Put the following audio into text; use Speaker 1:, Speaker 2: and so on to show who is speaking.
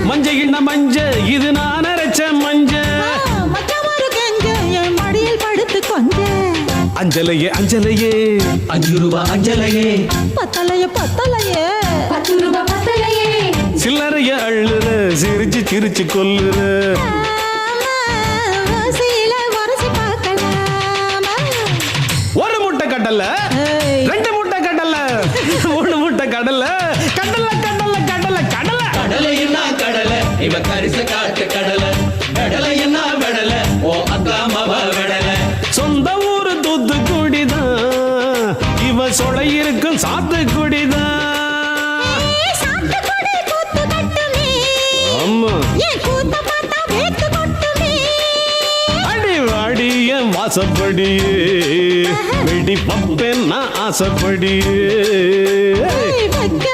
Speaker 1: மஞ்ச கிண்ண மஞ்ச இது நான் அரைச்ச மஞ்ச
Speaker 2: மச்சமாரு கெஞ்ச என் மடியில் படுத்து கொஞ்ச
Speaker 1: அஞ்சலையே அஞ்சலையே
Speaker 3: 5 ரூபாய் அஞ்சலையே
Speaker 2: பத்தலையே பத்தலையே
Speaker 4: 10 ரூபாய் பத்தலையே
Speaker 1: சில்லறைய அள்ளுற சிரிச்சு சிரிச்சு கொல்லுற
Speaker 2: சீல வரசி பார்க்கலாமா
Speaker 1: ஒரு முட்டை கடலை 2 முட்டை கடலை 3 முட்டை கடலை கடலை கடலை கடலை கடலை
Speaker 3: கடலைன்னா கடலை இவ கரிச காட்டு கடலை கடலை என்ன வெடலை ஓ அக்கா மவ வெடலை
Speaker 1: சொந்த ஊரு தூத்துக்குடிதான் இவ சொலை இருக்கும் சாத்துக்குடிதான்
Speaker 2: சாத்துக்குடி கூத்து கட்டுமே
Speaker 1: ஆமா
Speaker 2: ஏன் கூத்த பார்த்தா வேத்து கொட்டுமே
Speaker 1: அடி வாடி என் வாசப்படியே வெடி பப்பேன் நான் ஆசைப்படியே
Speaker 2: வைக்க